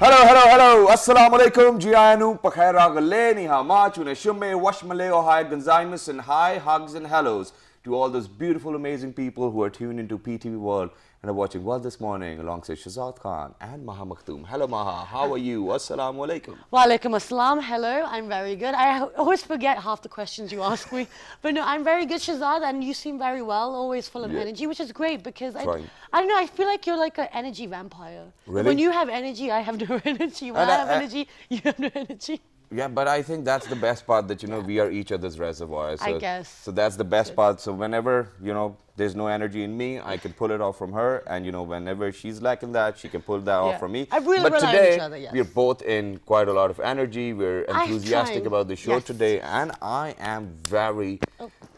Hello, hello, hello. Assalamu alaikum. Jianu pakhaira galeni ha machune shumme washmale ohai gonzaimus and hi hugs and hellos to all those beautiful, amazing people who are tuned into PTV World and are watching World This Morning alongside Shazad Khan and Maha Makhtoom. Hello Maha, how are you? Assalamu alaikum. Wa alaikum assalam. Hello, I'm very good. I always forget half the questions you ask me. But no, I'm very good, Shazad, and you seem very well, always full of energy, which is great because I don't know, I feel like you're like an energy vampire. Really? When you have energy, I have no energy. When I have energy, you have no energy. Yeah, but I think that's the best part, that, we are each other's reservoirs. So, I guess. So that's the best part. So whenever, there's no energy in me, I can pull it off from her. And, whenever she's lacking that, she can pull that off from me. I really but rely on today, each other, yes. we're both in quite a lot of energy. We're enthusiastic about the show today. And I am very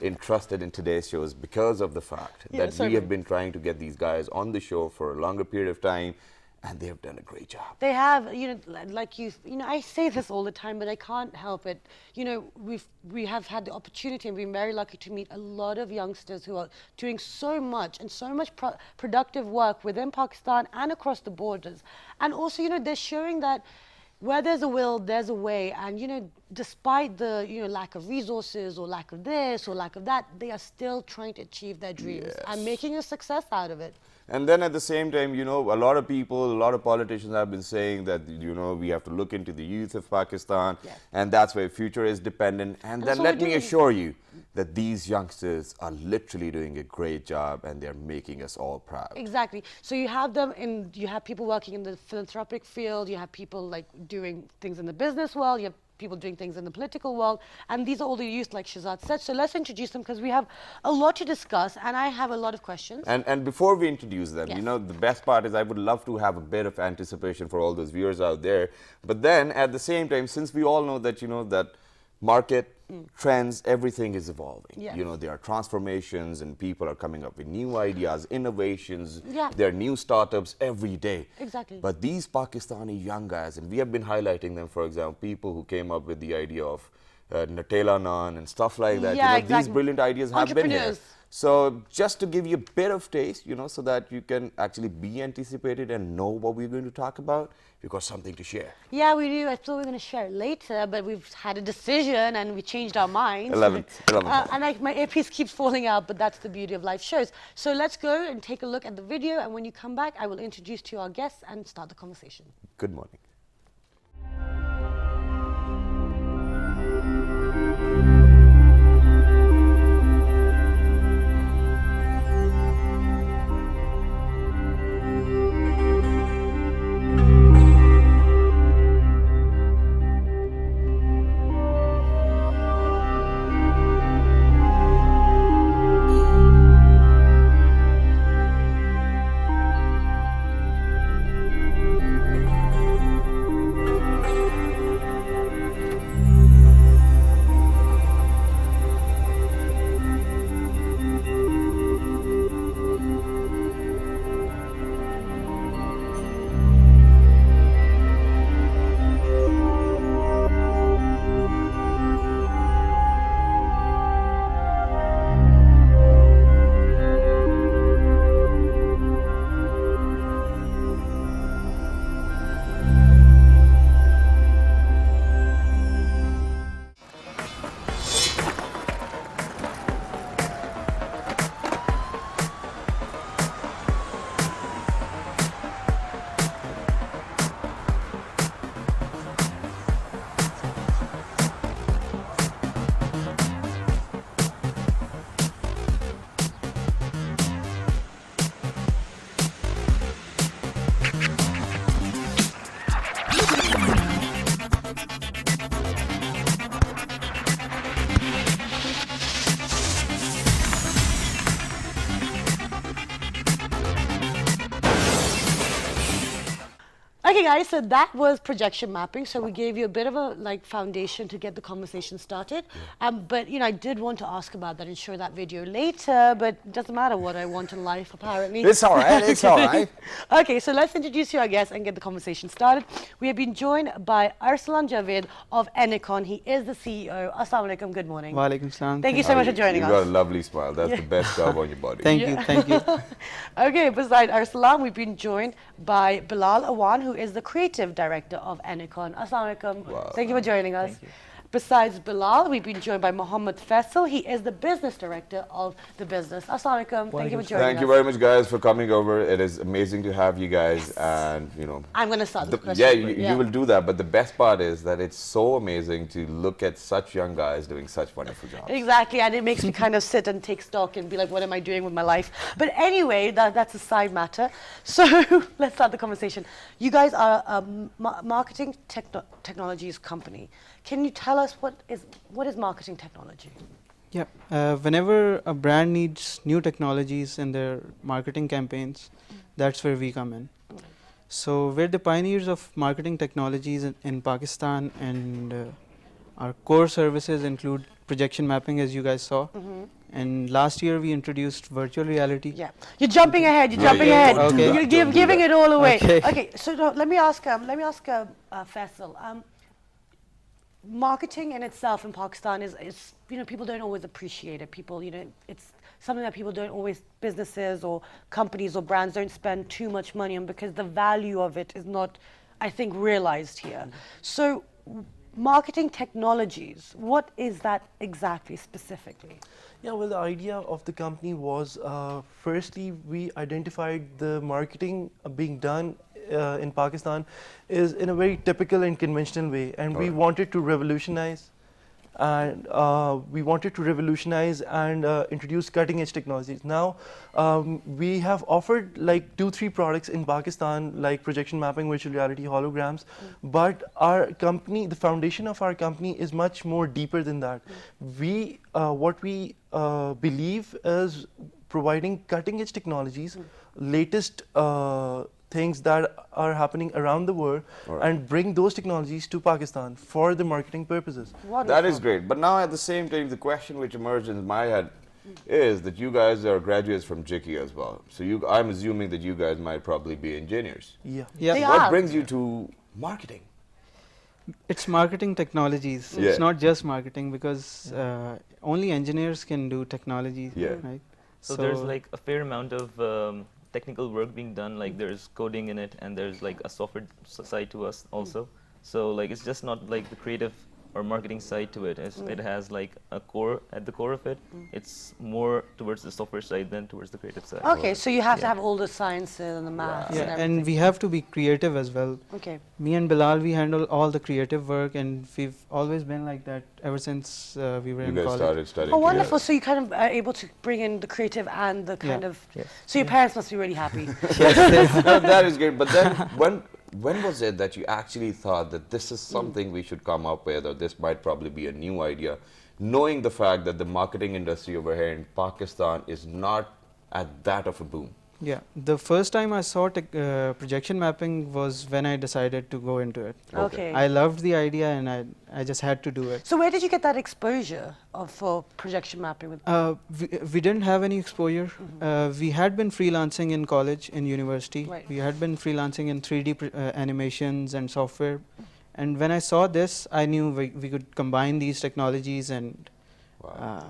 interested in today's shows because of the fact that we have been trying to get these guys on the show for a longer period of time. And they have done a great job. They have, I say this all the time, but I can't help it. We have had the opportunity and been very lucky to meet a lot of youngsters who are doing so much and so much productive work within Pakistan and across the borders. And also, they're showing that where there's a will, there's a way. And, despite the, lack of resources or lack of this or lack of that, they are still trying to achieve their dreams and making a success out of it. And then at the same time, a lot of people, a lot of politicians have been saying that, we have to look into the youth of Pakistan, and that's where future is dependent. And then let me assure you that these youngsters are literally doing a great job, and they're making us all proud. Exactly. So you have you have people working in the philanthropic field, you have people like doing things in the business world, you have people doing things in the political world, and these are all the youth, like Shazad said. So let's introduce them because we have a lot to discuss, and I have a lot of questions. And before we introduce them, the best part is I would love to have a bit of anticipation for all those viewers out there. But then at the same time, since we all know that, that market trends, everything is evolving. There are transformations and people are coming up with new ideas, innovations. There are new startups every day. Exactly. But these Pakistani young guys, and we have been highlighting them, for example, people who came up with the idea of Nutella naan and stuff like that. These brilliant ideas have been here. So just to give you a bit of taste, so that you can actually be anticipated and know what we're going to talk about, we've got something to share. Yeah, we do. I thought we were going to share it later, but we've had a decision and we changed our minds. 11th. And my earpiece keeps falling out, but that's the beauty of live shows. So let's go and take a look at the video, and when you come back, I will introduce to you our guests and start the conversation. Good morning. Okay guys, so that was projection mapping. So we gave you a bit of a foundation to get the conversation started. But I did want to ask about that and show that video later, but it doesn't matter what I want in life apparently. It's all right, it's all right. Okay, so let's introduce you our guests and get the conversation started. We have been joined by Arsalan Javed of Enekon. He is the CEO. Assalamu alaikum, good morning. Wa alaikum salam. Thank you so much for joining us. You've got a lovely smile. That's the best job on your body. Thank you, thank you. Okay, beside Arsalan, we've been joined by Bilal, Awan, who is the creative director of Enekon. Assalamu alaikum. Wow. Thank you for joining us. Thank you. Besides Bilal, we've been joined by Mohammed Faisal. He is the business director of the business. Assalamu alaikum. Thank you for joining us. Thank you very much, guys, for coming over. It is amazing to have you guys, and I'm going to start the question. yeah, you will do that. But the best part is that it's so amazing to look at such young guys doing such wonderful jobs. Exactly, and it makes me kind of sit and take stock and be like, what am I doing with my life? But anyway, that's a side matter. So let's start the conversation. You guys are a marketing technologies company. Can you tell us what is marketing technology? Yeah, whenever a brand needs new technologies in their marketing campaigns, that's where we come in. So we're the pioneers of marketing technologies in Pakistan, and our core services include projection mapping, as you guys saw. And last year we introduced virtual reality. Yeah, you're jumping ahead. You're jumping ahead. Okay. You're giving it all away. Okay. Okay. So no, let me ask Faisal. Marketing in itself in Pakistan is people don't always appreciate it. People, it's something that people don't always, businesses or companies or brands don't spend too much money on because the value of it is not, I think, realized here. So marketing technologies, what is that exactly, specifically? Yeah, well, the idea of the company was, firstly, we identified the marketing being done in Pakistan is in a very typical and conventional way, and we wanted to revolutionize, and introduce cutting-edge technologies. Now, we have offered like 2-3 products in Pakistan, like projection mapping, virtual reality, holograms. But our company, the foundation of our company, is much more deeper than that. What we believe is providing cutting-edge technologies, latest things that are happening around the world, and bring those technologies to Pakistan for the marketing purposes. Wonderful. That is great. But now at the same time, the question which emerged in my head is that you guys are graduates from JICI as well. So I'm assuming that you guys might probably be engineers. Yeah. Yeah, They What are. brings you to marketing? it's marketing technologies. Yeah. It's not just marketing, because only engineers can do technology, Yeah. right? So there's like a fair amount of technical work being done, like there's coding in it, and there's like a software side to us also. So like it's just not like the creative or marketing side to it. It has like a core, at the core of it, it's more towards the software side than towards the creative side. Okay, so you have to have all the sciences and the maths Yeah, and and everything. we have to be creative as well. Okay. Me and Bilal, we handle all the creative work, and we've always been like that ever since we were You in guys college. started studying Oh, together. wonderful. So you kind of are able to bring in the creative and the kind Yeah. of... Yes. So your parents must be really happy. No, that is great. But then, when was it that you actually thought that this is something we should come up with, or this might probably be a new idea, knowing the fact that the marketing industry over here in Pakistan is not at that of a boom? Yeah, the first time I saw projection mapping was when I decided to go into it. Okay. I loved the idea, and I just had to do it. So where did you get that exposure for projection mapping? We didn't have any exposure. We had been freelancing in college, in university. Right. We had been freelancing in 3D animations and software. And when I saw this, I knew we could combine these technologies and...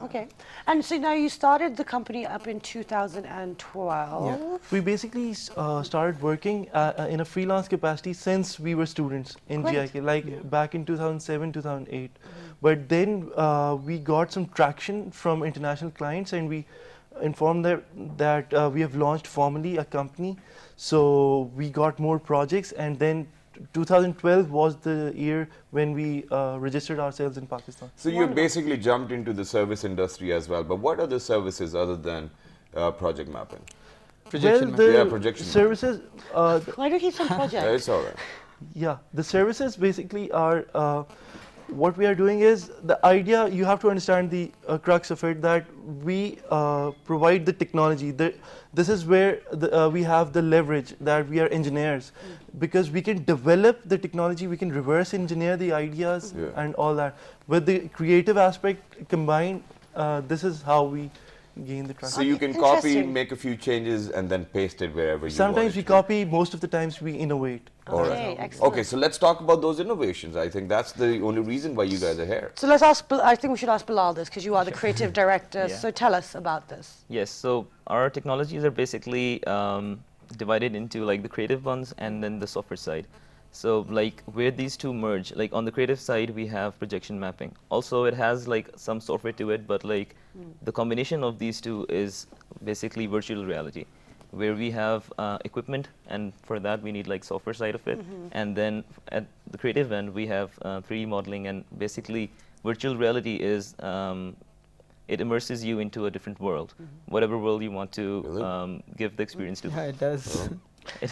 Okay. And so now you started the company up in 2012. Yeah. We basically started working in a freelance capacity since we were students in Great. GIK, like back in 2007, 2008. But then we got some traction from international clients, and we informed them that we have launched formally a company. So we got more projects, and then 2012 was the year when we registered ourselves in Pakistan. So you basically jumped into the service industry as well. But what other services other than project mapping? projection well, mapping. the Yeah, projection services, Why do you keep some projects? It's all right. yeah, the services basically are, what we are doing is, the idea, you have to understand the crux of it, that we provide the technology. This is where we have the leverage, that we are engineers, because we can develop the technology, we can reverse engineer the ideas and all that. With the creative aspect combined, this is how we gain the traction. So you can copy, Interesting. make a few changes, and then paste it wherever you want. Sometimes we copy, most of the times we innovate. All Okay, right. excellent. Okay, so let's talk about those innovations. I think that's the only reason why you guys are here. So let's ask, I think we should ask Bilal this, because you are the creative director. Yeah. So tell us about this. Yes, so our technologies are basically divided into like the creative ones and then the software side. So like where these two merge, like on the creative side we have projection mapping. Also it has like some software to it, but like the combination of these two is basically virtual reality, where we have equipment, and for that we need like software side of it. And then at the creative end we have 3D modeling, and basically virtual reality is it immerses you into a different world, whatever world you want to give the experience to. Yeah, it does.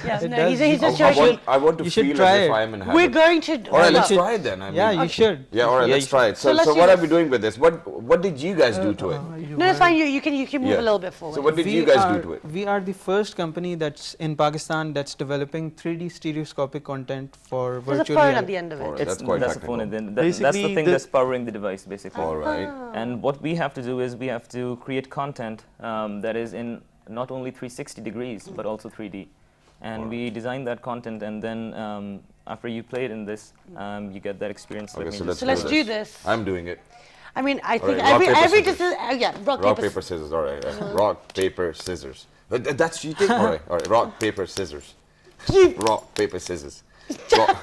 Yeah, It no, does. he's just I showing. I want to You should feel try as if it. I am in heaven. We're going to. All right, let's well, try it then. I Yeah, mean, you should. yeah, all right, Yeah, let's you try it. So So, let's so do what are this. we doing with this? What did you guys do to it? No, it's fine. You can move Yeah. a little bit forward. So what did you We guys are- do to it? We are the first company that's in Pakistan that's developing 3D stereoscopic content for There's a virtual phone reality. at the end of it. All right, that's quite that's a technical. phone, and then that's the Basically, thing the- that's powering the device basically. All right. And what we have to do is we have to create content that is in not only 360 degrees but also 3D. And we design that content, and then after you play it in this, you get that experience. Okay, Let me so just- let's do this. I'm doing it. I mean, I think right, rock, paper, every scissors. decision. Rock, Rock, paper, paper, scissors. All right. Rock, paper, scissors. That's cheating. All right. All right. Rock, paper, scissors. Rock, paper, scissors. Rock.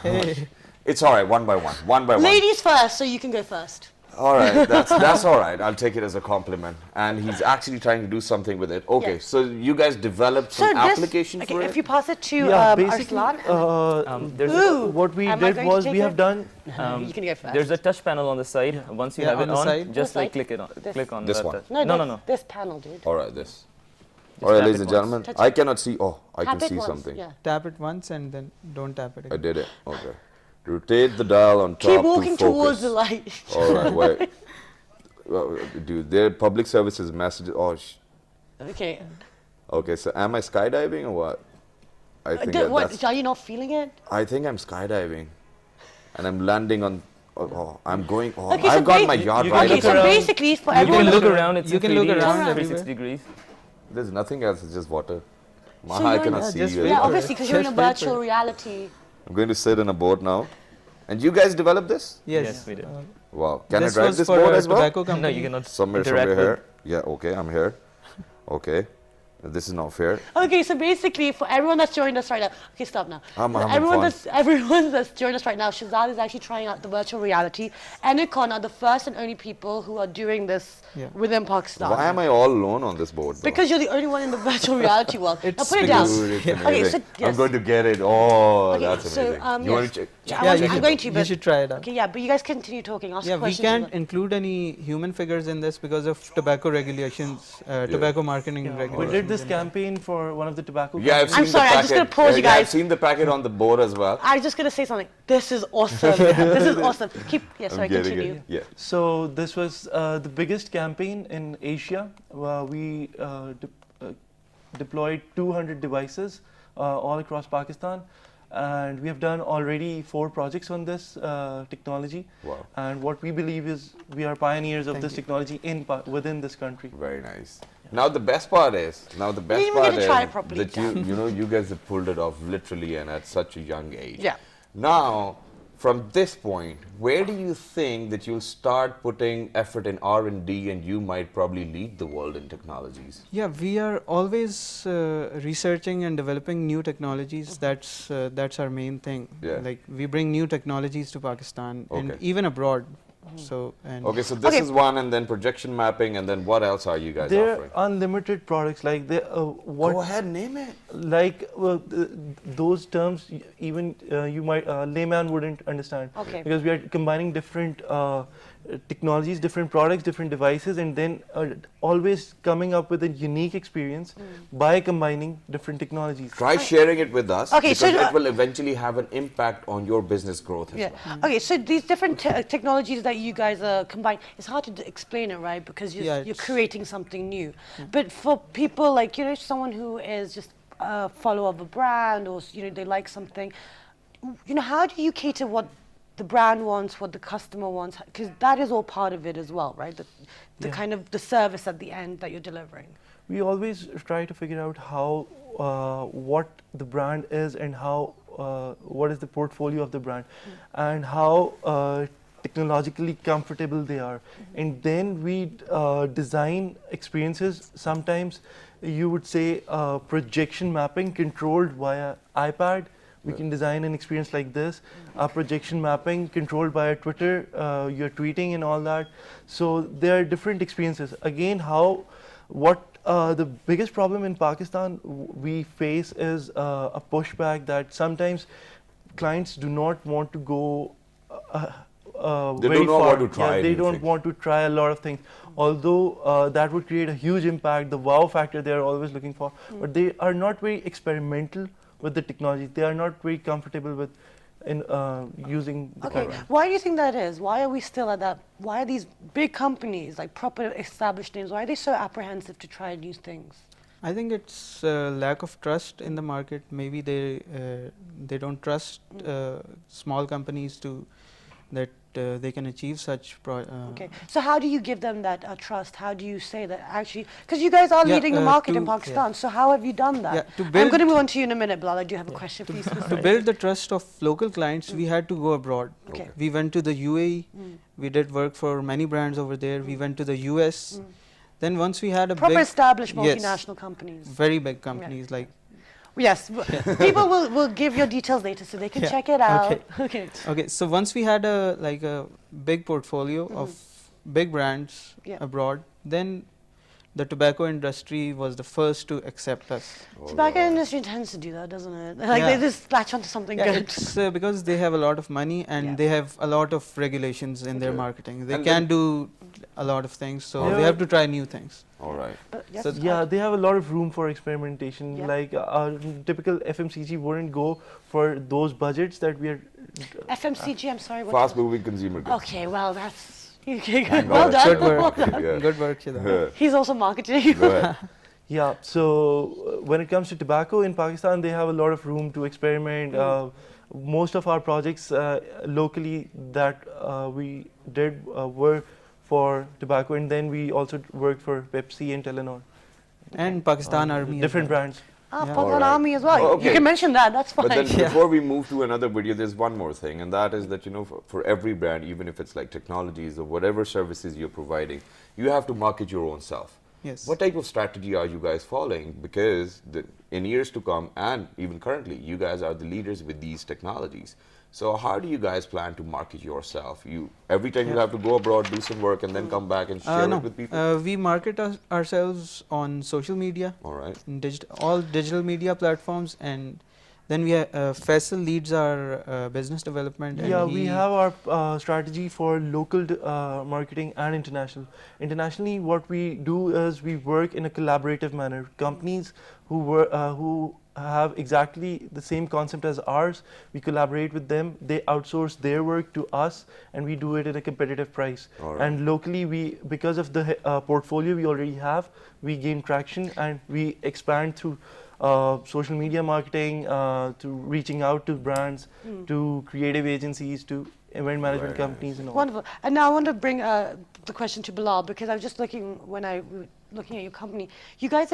It's all right. One by one. One by one. Ladies first, so you can go first. All right, that's all right. I'll take it as a compliment. And he's actually trying to do something with it. Okay, Yeah. so you guys developed So some this, application okay, for if it? you pass it to Yeah, basically, Arslan. there's Ooh, what we am I did going to was take we it? have done. You can go first. there's a touch panel on the side. Once you Yeah, have on it the on, side. just What like side? click it on. This. Click on This that one. touch. no, no. This panel, dude. All right, this. Just All right, tap ladies it and once. gentlemen. Touch I it. cannot see. Oh, I Tap can it see once, something. Yeah. Tap it once and then don't tap it I again. did it. Okay. Rotate the dial on top Keep walking to focus. towards the light. All right, wait. Well, dude, their public services messages. Oh, Okay. okay. So am I skydiving or what? I think What? Are you not feeling it? I think I'm skydiving, and I'm landing on. Oh, I'm going. Oh, Okay, so I've got my ba- yard you right can Okay, look so up. around. basically, for You everyone. can look that's- around. It's You in can look 3D, around 360 degrees. There's nothing else. It's just water. Maha, you're I in- cannot Yeah, see just you. wait Yeah, for it. obviously, because you're in a Just wait for virtual it. reality. I'm going to sit in a boat now. And you guys developed this? Yes, we did. Wow. Can I This drive was this for boat a as well? tobacco company. No, you cannot Somewhere interact with. here. Yeah, okay, I'm here. Okay. This is not fair. Okay, so basically, for everyone that's joined us right now, okay, stop now. I'm For having fun. everyone that's joined us right now, Shazad is actually trying out the virtual reality. Enekon are the first and only people who are doing this Yeah. within Pakistan. Why am I all alone on this boat? Though? Because you're the only one in the virtual reality world. Now It's put it down. Dude, it's Okay, amazing. so yes. I'm going to get it. Oh, Okay, that's so, amazing. You yes. want to check? Yeah, Yeah, I'm going to, you but should try it out. okay, yeah, but you guys continue talking. Ask Yeah, we questions. can't include any human figures in this because of tobacco regulations, tobacco marketing We regulations. did this campaign for one of the tobacco. Yeah, I've companies. seen I'm sorry, the I'm just packet. gonna pause you Yeah, I've guys. seen the packet on the board as well. I'm just going to say something. This is awesome. This is awesome. Keep, yeah, sorry, I'm getting continue. it. Yeah. So this was the biggest campaign in Asia. We deployed 200 devices all across Pakistan, and we have done already 4 projects on this technology. Wow. And what we believe is we are pioneers of Thank this you. technology within this country. Very nice. Now the best part is, didn't even get to try it properly, that you guys have pulled it off literally and at such a young age. Yeah. Now, from this point, where do you think that you'll start putting effort in R&D and you might probably lead the world in technologies? Yeah, we are always researching and developing new technologies. That's our main thing. Yeah. Like we bring new technologies to Pakistan and Okay. even abroad. So and Okay, so this Okay. is one, and then projection mapping, and then what else are you guys They're offering? unlimited products. Like they, what Go ahead, name it. like those terms even you might layman wouldn't understand. Okay. Because we are combining different technologies, different products, different devices, and then always coming up with a unique experience by combining different technologies. Try sharing it with us, Okay, because so, it will eventually have an impact on your business growth as Yeah. well. Okay, so these different technologies that you guys are combining, it's hard to explain it, right? Because you're it's- creating something new. But for people like, someone who is just a follower of a brand or, they like something, how do you cater what the brand wants, what the customer wants? Because that is all part of it as well, right? The kind of the service at the end that you're delivering. We always try to figure out how what the brand is and how what is the portfolio of the brand and how technologically comfortable they are. And then we design experiences. Sometimes you would say projection mapping controlled via iPad. We can design an experience like this. Projection mapping controlled by Twitter, you're tweeting and all that. So there are different experiences. Again, the biggest problem in Pakistan we face is a pushback that sometimes clients do not want to go They very do not far. want to try Yeah, they new don't things. want to try a lot of things. Although that would create a huge impact, the wow factor they are always looking for, but they are not very experimental with the technology. They are not very comfortable with using the Okay, camera. why do you think that is? Why are we still at that? Why are these big companies, like proper established names, why are they so apprehensive to try new things? I think it's lack of trust in the market. Maybe they don't trust small companies that they can achieve such. Okay, so how do you give them that trust? How do you say that actually? Because you guys are leading the market in Pakistan. So how have you done that? Yeah, I'm going to move on to you in a minute, Bilal. I do have a question for you. To specifically. build the trust of local clients, we had to go abroad. Okay. We went to the UAE. We did work for many brands over there. We went to the US. Then once we had a Proper big, established yes, multinational companies. very big companies like. Yes, people will give your details later so they can Yeah, check it out. okay. Okay. Okay, so once we had a big portfolio of big brands abroad, then the tobacco industry was the first to accept us. Tobacco industry tends to do that, doesn't it? Like they just latch onto something Yeah, good. it's because they have a lot of money and they have a lot of regulations in their marketing. They And can do a lot of things, so they have to try new things. All right. But yes, So Yeah, they have a lot of room for experimentation. Yeah. Like typical FMCG wouldn't go for those budgets that we are. FMCG, I'm sorry. Fast moving consumer goods. Okay, well, that's okay, good. Thank Well God. done. Good work. Well done. Yeah. Good work, Shida. He's also marketing. Go ahead. Yeah, so when it comes to tobacco in Pakistan, they have a lot of room to experiment. Most of our projects locally that we did were for tobacco, and then we also worked for Pepsi and Telenor. And Pakistan Army. as Different well. brands. Ah, Yeah. Pakistan Alright. Army as well. Oh, okay. You can mention that, that's fine. But then before we move to another video, there's one more thing, and that is that, you know, for every brand, even if it's like technologies or whatever services you're providing, you have to market your own self. Yes. What type of strategy are you guys following? Because in years to come, and even currently, you guys are the leaders with these technologies. So how do you guys plan to market yourself? Every time you have to go abroad, do some work, and then come back and share No, it with people? we market ourselves on social media, All right. all digital media platforms, and then we Faisal leads our business development. And Yeah, we have our strategy for local marketing and international. Internationally, what we do is we work in a collaborative manner. Companies who have exactly the same concept as ours, we collaborate with them. They outsource their work to us, and we do it at a competitive price. All right. And locally, because of the portfolio we already have, we gain traction and we expand through social media marketing, to reaching out to brands, to creative agencies, to event management Very companies and all. Wonderful. And now I want to bring the question to Bilal, because I was just looking looking at your company. You guys,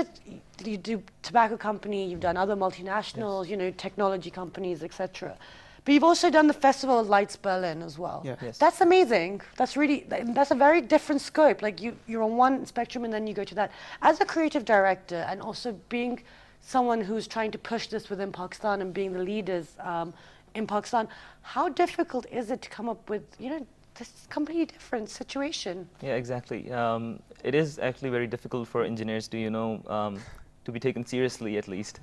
you do tobacco company, you've done other multinationals, you know, technology companies, etc. But you've also done the Festival of Lights Berlin as well. Yeah. Yes. That's amazing. That's a very different scope. Like you're on one spectrum and then you go to that. As a creative director, and also being someone who's trying to push this within Pakistan and being the leaders in Pakistan, how difficult is it to come up with, you know, this completely different situation? Yeah, exactly. It is actually very difficult for engineers to, to be taken seriously, at least,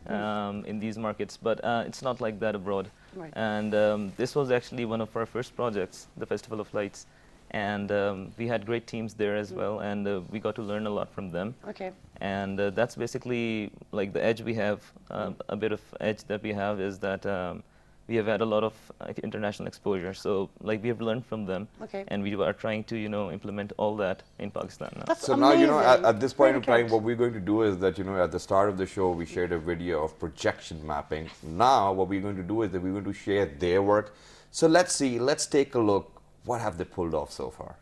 in these markets. But it's not like that abroad. Right. And this was actually one of our first projects, the Festival of Lights. And we had great teams there as well, and we got to learn a lot from them. Okay. And that's basically like the edge we have. A bit of edge that we have is that we have had a lot of international exposure. So like we have learned from them, Okay. and we are trying to implement all that in Pakistan now. That's So amazing. now, at this point Very in time, good. what we're going to do is that, at the start of the show, we shared a video of projection mapping. Now, what we're going to do is that we're going to share their work. So let's take a look. What have they pulled off so far?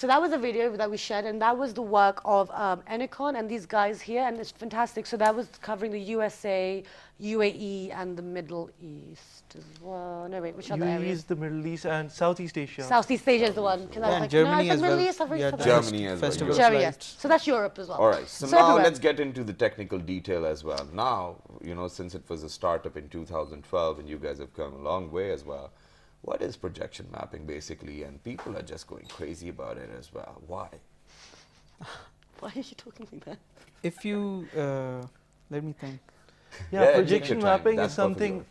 that was a video that we shared, and that was the work of Enekon and these guys here, and it's fantastic. So that was covering the USA, UAE, and the Middle East as well. No, wait, which other UAE areas? is the Middle East and Southeast Asia. Southeast Asia is the one. 'Cause I was And like, Germany no, I as said Middle well. East. I've already Yeah, said the that. Germany as well. festival Germany, yes. flights. So that's Europe as well. All right, so now everywhere. let's get into the technical detail as well. Now, since it was a startup in 2012 and you guys have come a long way as well, what is projection mapping basically? And people are just going crazy about it as well. Why? Why are you talking like that? If you, let me think. Yeah, Yeah, projection take your time. mapping That's is something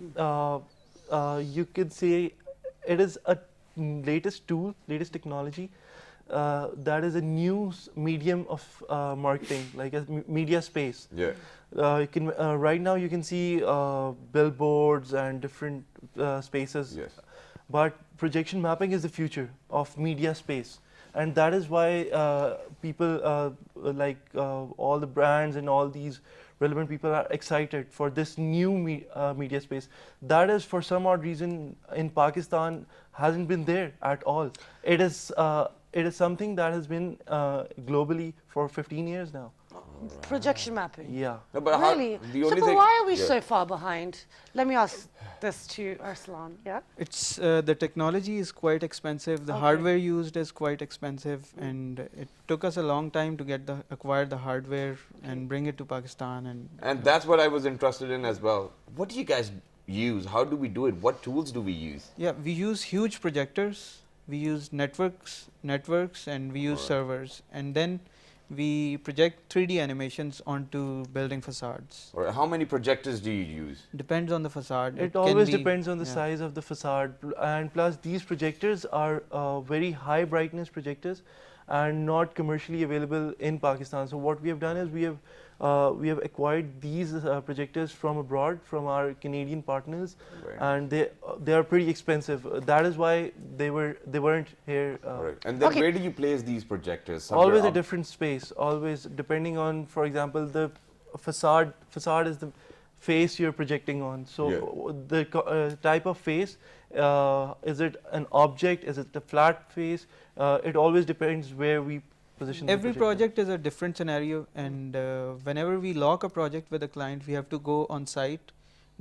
you could say it is a latest tool, latest technology that is a new medium of marketing, like a media space. Yeah. You can right now you can see billboards and different spaces. Yes. But projection mapping is the future of media space, and that is why people like all the brands and all these relevant people are excited for this new media space. That is, for some odd reason, in Pakistan hasn't been there at all. It is something that has been globally for 15 years now. Projection mapping. Yeah. No, but Really? the So, only but thing, why are we yeah. so far behind? Let me ask this to Arsalan. Yeah. It's the technology is quite expensive. The Okay. hardware used is quite expensive, and it took us a long time to acquire the hardware and bring it to Pakistan. And that's what I was interested in as well. What do you guys use? How do we do it? What tools do we use? Yeah, we use huge projectors. We use networks, and we use servers, and then we project 3D animations onto building facades. Or how many projectors do you use? Depends on the facade. It can always be- depends on the yeah. size of the facade, and plus these projectors are very high brightness projectors and not commercially available in Pakistan. So what we have done is we have acquired these projectors from abroad, from our Canadian partners, Right. and they are pretty expensive. That is why they weren't here. Right. And then Okay. where do you place these projectors? Somewhere Always a up- different space. Always depending on, for example, the facade. Facade is the face you're projecting on. So the type of face, is it an object? Is it a flat face? It always depends where we position. Every the projector. project is a different scenario, and whenever we lock a project with a client, we have to go on site,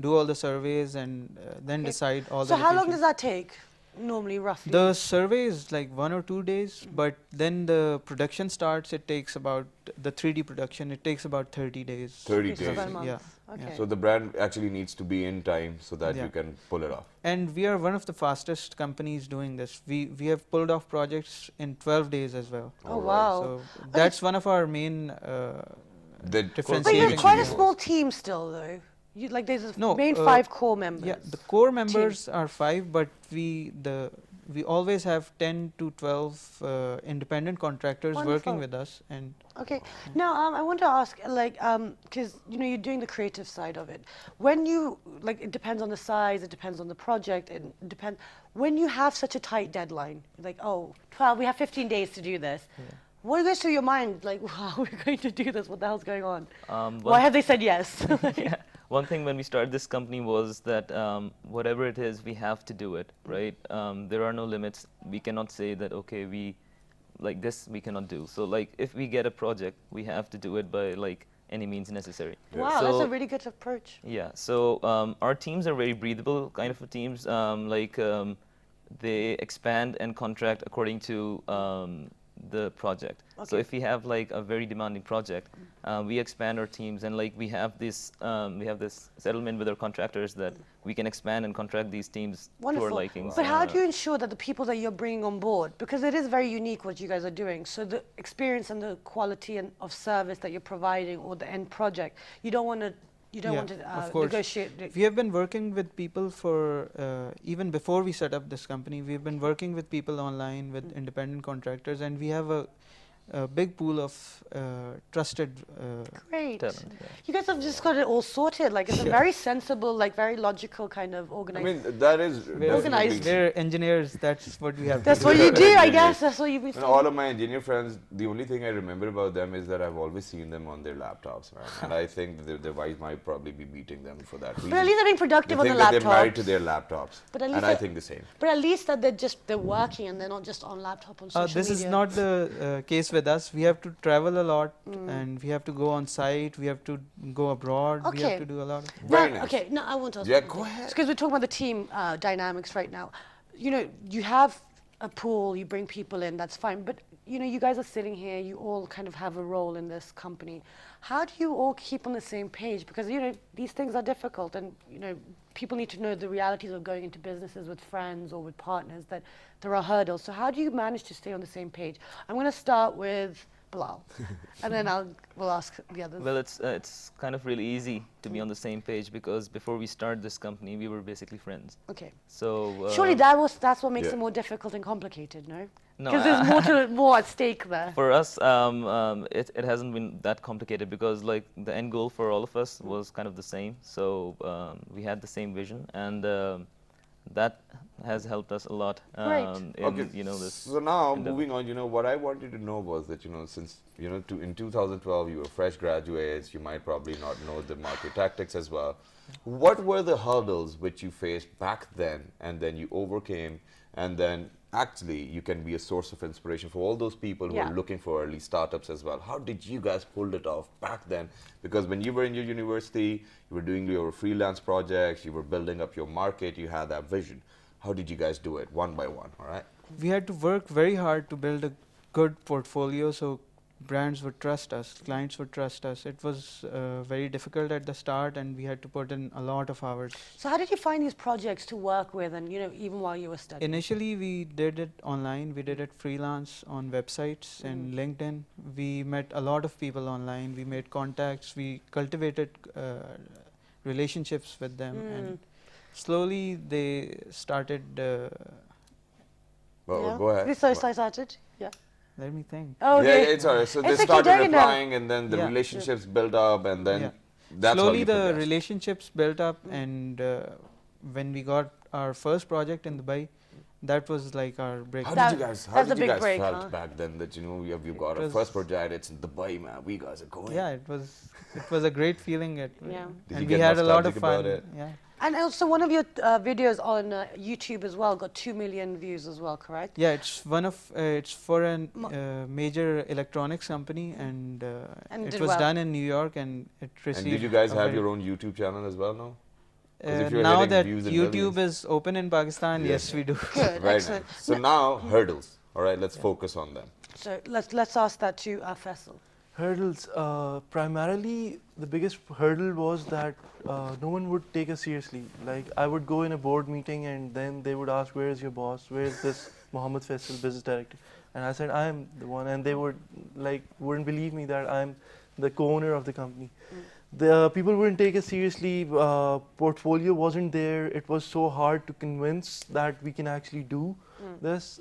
do all the surveys, and then Okay. decide all So the how long locations. does that take? Normally, roughly. The survey is like 1 or 2 days, but then the production starts. It takes about the 3D production. It takes about 30 days. 30 Okay, so days. about a month. Yeah. Okay. So the brand actually needs to be in time so that Yeah. you can pull it off. And we are one of the fastest companies doing this. We have pulled off projects in 12 days as well. Oh Alright. wow. So that's one of our main The differentiating But you're which quite a you- small team still, though. You like there's a No, main 5 core members. Yeah, the core members are 5, but we always have 10 to 12 independent contractors Wonderful. working with us, and Okay. Now, I want to ask, like, because you're doing the creative side of it. When you it depends on the size, it depends on the project, it depends. When you have such a tight deadline, like, 12, we have 15 days to do this. What goes through your mind? Like, wow, we're going to do this. What the hell's going on? Why have they said yes? Yeah. One thing when we started this company was that whatever it is, we have to do it, right? There are no limits. We cannot say that, okay, like this we cannot do. So like if we get a project, we have to do it by like any means necessary. Wow, So, that's a really good approach. yeah, so our teams are very breathable kind of teams. They expand and contract according to the project. So Okay. if we have like a very demanding project, we expand our teams, and like we have this settlement with our contractors that we can expand and contract these teams to Wonderful. our likings. But how do you ensure that the people that you're bringing on board, because it is very unique what you guys are doing, so the experience and the quality of service that you're providing or the end project, you don't want to of course. negotiate. We have been working with people for even before we set up this company. We've been working with people online, with independent contractors, and we have a a big pool of trusted. Great. Talent, yeah. You guys have just got it all sorted. Like it's a very sensible, like very logical kind of I organized. mean, that is Organized. definitely- We're engineers. That's what we have. That's to what do. you do, I Engineers. guess. That's what you've been And saying. all of my engineer friends, the only thing I remember about them is that I've always seen them on their laptops, right? And I think that their wife might probably be beating them for that reason. But at least they're being productive They on the think that they're married to laptops. their laptops. But at least And I they- think the same. But at least that they're working and they're not just on laptop on social This media. is not the case with us. We have to travel a lot, and we have to go on site. We have to go abroad. We Okay. have to do a lot of. Very Now- nice. Okay, no, I want to ask. Yeah, one go thing. ahead. Because we're talking about the team dynamics right now. You know, you have a pool, you bring people in, that's fine. But you know, you guys are sitting here, you all kind of have a role in this company. How do you all keep on the same page? Because you know, these things are difficult, and you know, people need to know the realities of going into businesses with friends or with partners. That there are hurdles. So how do you manage to stay on the same page? I'm going to start with Bilal, and then we'll ask the others. Well, it's kind of really easy to be on the same page because before we start this company, we were basically friends. Okay. So Surely that's what makes yeah. it more difficult and complicated, no? No, Because there's more at stake there. for us, it hasn't been that complicated because like the end goal for all of us was kind of the same. So we had the same vision, and that has helped us a lot. Great. In, you know, this. So now, endeavor. moving on, you know, what I wanted to know was that, you know, since, you know, in 2012, you were fresh graduates, you might probably not know the market tactics as well. What were the hurdles which you faced back then, and then you overcame, and then actually you can be a source of inspiration for all those people who Yeah. are looking for early startups as well? How did you guys pull it off back then? Because when you were in your university, you were doing your freelance projects, you were building up your market, you had that vision. How did you guys do it one by one, all right? We had to work very hard to build a good portfolio, so brands would trust us, clients would trust us. It was very difficult at the start, and we had to put in a lot of hours. So how did you find these projects to work with, and you know, even while you were studying? Initially, we did it online. We did it freelance on websites and LinkedIn. We met a lot of people online. We made contacts. We cultivated relationships with them, and slowly they started. Well, Yeah. go ahead. So I started. Yeah. Let me think. Oh, Yeah, okay. it's all right. So It's they okay, started don't you know? replying, and then the Yeah. relationships built up, and then Yeah. that's how Slowly you the progressed. relationships built up, and when we got our first project in Dubai, that was like our break. How That- did you guys? How that's a did you big guys break, felt huh? back then that you know we've got It our was- first project? It's in Dubai, man. We guys are going. Yeah, it was a great feeling. Yeah. Did And you we get had a lot of nostalgic fun. about it? Yeah. And also one of your videos on YouTube as well got 2 million views as well, correct? Yeah, it's one of it's for a major electronics company, and And it it did was well. done in New York, and it received. And did you guys a have very- your own YouTube channel as well now? 'Cause if you're now hitting that views in YouTube millions- is open in Pakistan, Yes. yes, we do. Good, Very excellent. nice. So now hurdles. All right, let's focus on them. So let's ask that to Faisal. Hurdles, primarily the biggest hurdle was that no one would take us seriously. Like I would go in a board meeting and then they would ask, where is your boss? Where is this Mohammed Faisal, business director? And I said, I am the one. And they wouldn't believe me that I'm the co-owner of the company. The people wouldn't take us seriously. Portfolio wasn't there. It was so hard to convince that we can actually do this.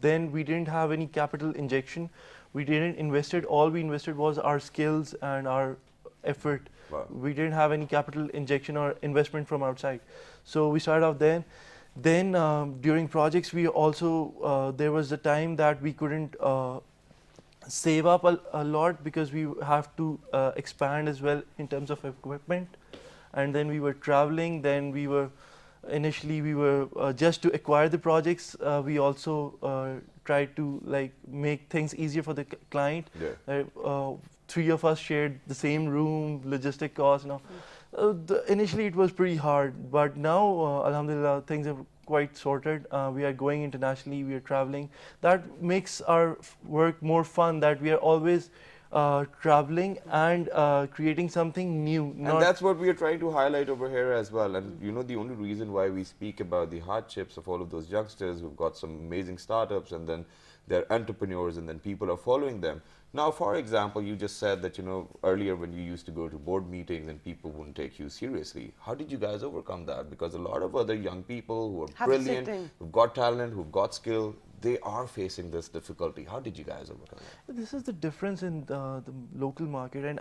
Then we didn't have any capital injection. We didn't invest it. All we invested was our skills and our effort. Wow. We didn't have any capital injection or investment from outside. So we started off then. Then during projects, we also, there was a time that we couldn't save up a lot because we have to expand as well in terms of equipment. And then we were traveling. Then we were, initially we were, just to acquire the projects, we also tried to like make things easier for the client. Yeah. Three of us shared the same room, logistic costs and all. Initially it was pretty hard, but now, alhamdulillah, things are quite sorted. We are going internationally, we are traveling. That makes our work more fun, that we are always traveling and creating something new. And that's what we are trying to highlight over here as well. And you know, the only reason why we speak about the hardships of all of those youngsters who've got some amazing startups, and then they're entrepreneurs, and then people are following them. Now, for example, you just said that, you know, earlier when you used to go to board meetings and people wouldn't take you seriously. How did you guys overcome that? Because a lot of other young people who are Have the same brilliant, thing. who've got talent, who've got skill, they are facing this difficulty. How did you guys overcome it? This is the difference in the local market, and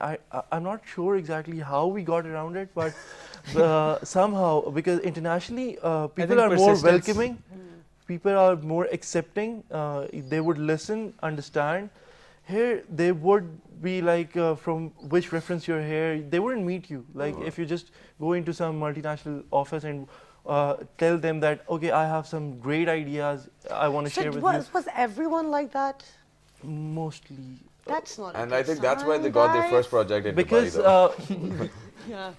I'm not sure exactly how we got around it, but somehow, because internationally people are more persistence. welcoming, people are more accepting, they would listen, understand. Here they would be like, from which reference you're here, they wouldn't meet you. Like if you just go into some multinational office and tell them that, okay, I have some great ideas I want to share with you. Was everyone like that? Mostly. That's not. And a I good think that's why they sign, got their guys. first project in Because Dubai, though. Yeah.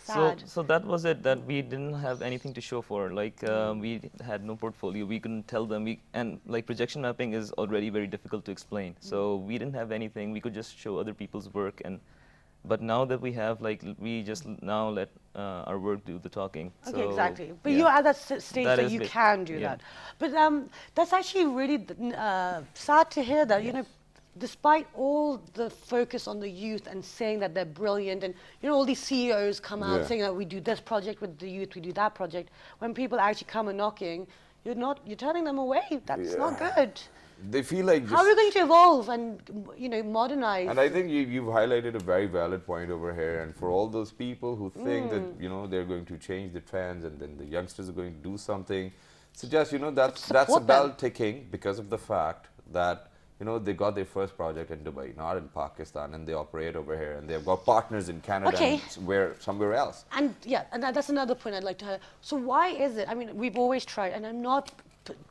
So, Sad. so that was it, that we didn't have anything to show for. Like, we had no portfolio. We couldn't tell them. And like projection mapping is already very difficult to explain. So we didn't have anything. We could just show other people's work. But now that we have, like, we just now let our work do the talking. Okay, So, exactly. But yeah. you're at that stage That that is you bit- can do yeah. that. But that's actually really sad to hear that, you know, despite all the focus on the youth and saying that they're brilliant, and, you know, all these CEOs come out Yeah. saying that we do this project with the youth, we do that project, when people actually come and knocking, you're turning them away. That's not good. They feel like How are we going to evolve and, you know, modernize? And I think you've highlighted a very valid point over here. And for all those people who think that, you know, they're going to change the trends and then the youngsters are going to do something, suggest, you know, that's a Support bell them. ticking because of the fact that, you know, they got their first project in Dubai, not in Pakistan, and they operate over here, and they've got partners in Canada Okay. and somewhere else. And yeah, and that's another point I'd like to highlight. So why is it? I mean, we've always tried, and I'm not,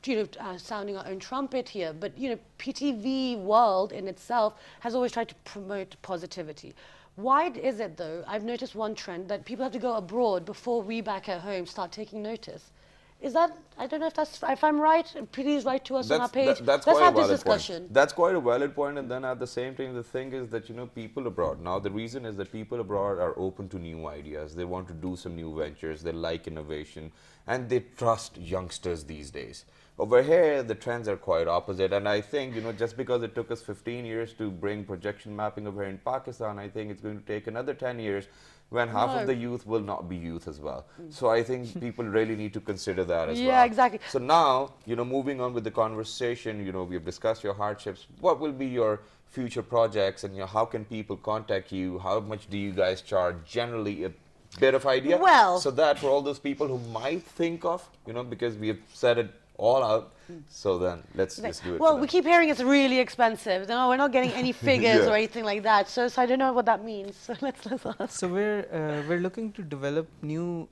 you know, sounding our own trumpet here, but you know, PTV world in itself has always tried to promote positivity. Why is it though? I've noticed one trend that people have to go abroad before we back at home start taking notice. Is that, I don't know if I'm right, please write to us on our page. That's Let's quite have a this valid discussion. point. That's quite a valid point, and then at the same time, the thing is that, you know, people abroad, now the reason is that people abroad are open to new ideas. They want to do some new ventures. They like innovation, and they trust youngsters these days. Over here, the trends are quite opposite, and I think, you know, just because it took us 15 years to bring projection mapping over here in Pakistan, I think it's going to take another 10 years when half of the youth will not be youth as well. So I think people really need to consider that as well. Yeah, exactly. So now, you know, moving on with the conversation, you know, we've discussed your hardships. What will be your future projects, and, you know, how can people contact you? How much do you guys charge? Generally, a bit of idea. Well, so that for all those people who might think of, you know, because we have said it all out. So then let's just do it. Well, for we them. keep hearing it's really expensive. No, we're not getting any figures Yeah. or anything like that. So I don't know what that means. So let's ask. So we're looking to develop new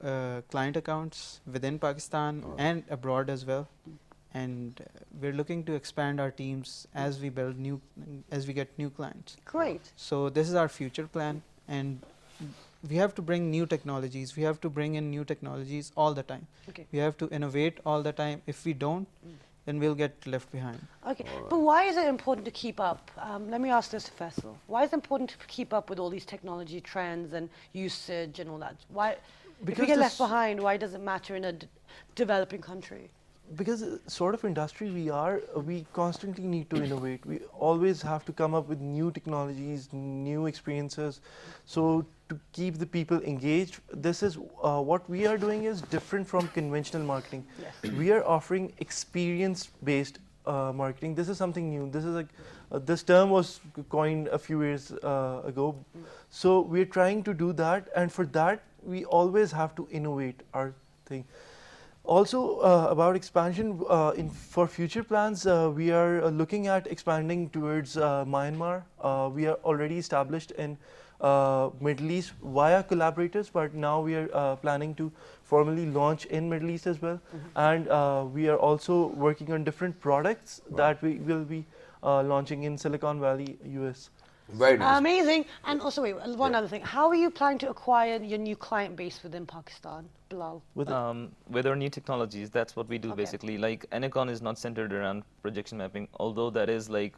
client accounts within Pakistan and abroad as well, and we're looking to expand our teams as we get new clients. Great. So this is our future plan, and we have to bring new technologies. We have to bring in new technologies all the time. Okay. We have to innovate all the time. If we don't, then we'll get left behind. Okay, but why is it important to keep up? Let me ask this to Faisal. Why is it important to keep up with all these technology trends and usage and all that? Why, if Because we get left this- behind, why does it matter in a developing country? Because sort of industry we are, we constantly need to innovate. We always have to come up with new technologies, new experiences. So to keep the people engaged, this is what we are doing is different from conventional marketing. Yes. We are offering experience-based marketing. This is something new. This is like this term was coined a few years ago. So we're trying to do that, and for that we always have to innovate our thing. Also, about expansion, for future plans, we are looking at expanding towards Myanmar. We are already established in Middle East via collaborators, but now we are planning to formally launch in Middle East as well. And we are also working on different products that we will be launching in Silicon Valley, US. Very nice. Amazing. And also, wait, one other thing. How are you planning to acquire your new client base within Pakistan, Bilal? With With our new technologies, that's what we do Okay. basically. Like Enekon is not centered around projection mapping, although that is like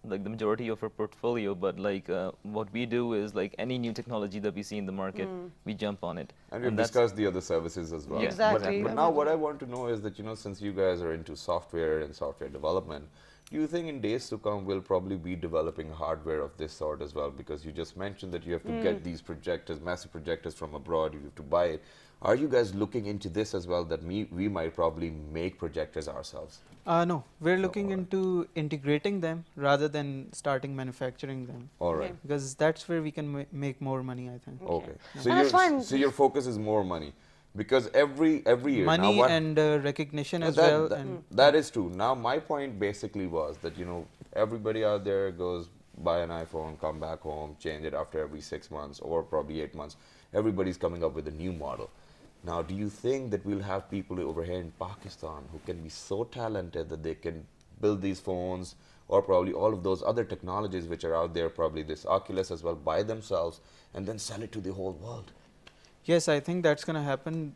the majority of our portfolio. But like what we do is like any new technology that we see in the market, we jump on it. And we've that's- discussed the other services as well. Yeah. Exactly. But now what I want to know is that, you know, since you guys are into software and software development, Do you think in days to come we'll probably be developing hardware of this sort as well? Because you just mentioned that you have to get these projectors, massive projectors from abroad, you have to buy it. Are you guys looking into this as well, that we might probably make projectors ourselves? No, we're looking into integrating them rather than starting manufacturing them. All right. Because that's where we can make more money, I think. Okay. That's fine. So your focus is more money. Because every year Money now and recognition as well. That is true. Now my point basically was that everybody out there goes buy an iPhone, come back home, change it after every 6 months or probably 8 months. Everybody's coming up with a new model. Now, do you think that we'll have people over here in Pakistan who can be so talented that they can build these phones or probably all of those other technologies which are out there, probably this Oculus as well, by themselves and then sell it to the whole world? Yes, I think that's going to happen.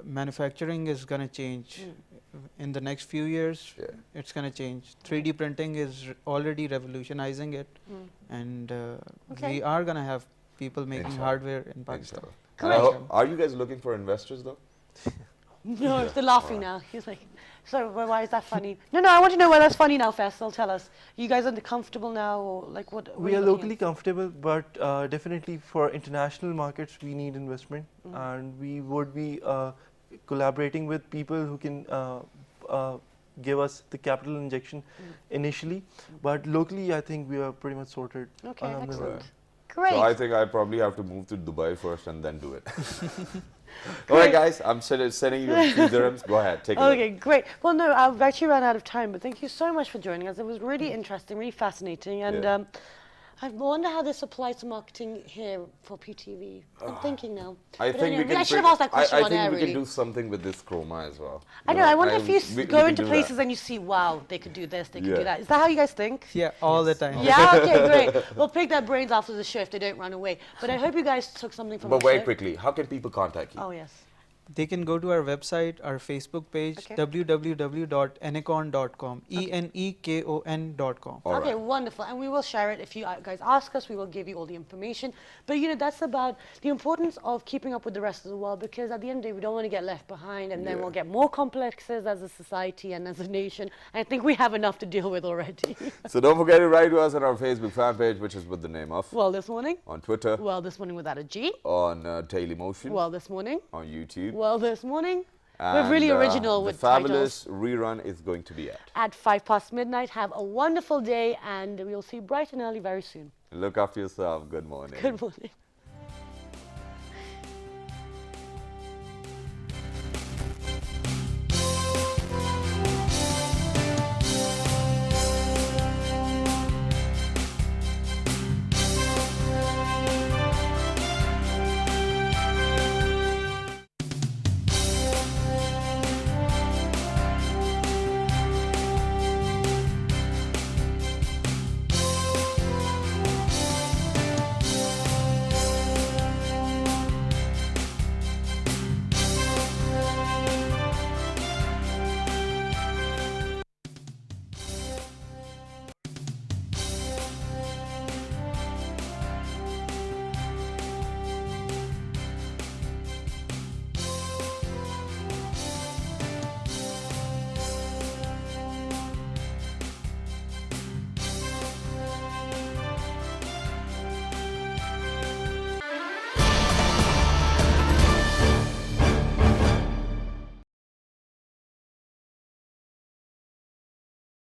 Manufacturing is going to change in the next few years. Yeah. It's going to change. 3D printing is already revolutionizing it, and we are going to have people making Inshallah. hardware in Pakistan. Inshallah. Great. Are you guys looking for investors though? No, they're laughing now. He's like, so why is that funny? No, I want to know why that's funny now, Faisal. Tell us. You guys are comfortable now, or like what? We are locally comfortable, but definitely for international markets, we need investment, and we would be collaborating with people who can give us the capital injection initially. But locally, I think we are pretty much sorted. Okay, Alhamdulillah. excellent. Great. So I think I probably have to move to Dubai first and then do it. All right, guys, I'm sending you a few dirhams. Go ahead, take it. Okay, great. Well, no, I've actually run out of time, but thank you so much for joining us. It was really interesting, really fascinating, and I wonder how this applies to marketing here for PTV. I'm thinking now. I But think anyway, we can. I should have asked that question I on think air, we really. can do something with this chroma as well. I know. I wonder if you we go can into do places that. and you see, wow, they could do this, they could Yeah. do that. Is that how you guys think? Yeah, all the time. Yeah. Okay. Great. We'll pick their brains after the show if they don't run away. But I hope you guys took something from. But our very show. quickly, how can people contact you? Oh yes. They can go to our website, our Facebook page, Okay. www.enekon.com, enekon.com. All Okay, right. wonderful. And we will share it. If you guys ask us, we will give you all the information. But that's about the importance of keeping up with the rest of the world, because at the end of the day, we don't want to get left behind, and then Yeah. we'll get more complexes as a society and as a nation. I think we have enough to deal with already. So don't forget to write to us on our Facebook fan page, which is with the name of. Well, this morning. On Twitter. Well, this morning without a G. On Daily Motion. Well, this morning. On YouTube. Well, this morning. We're And, really original with the fabulous titles. rerun is going to be At 5 past midnight. Have a wonderful day, and we'll see you bright and early very soon. Look after yourself. Good morning. Good morning.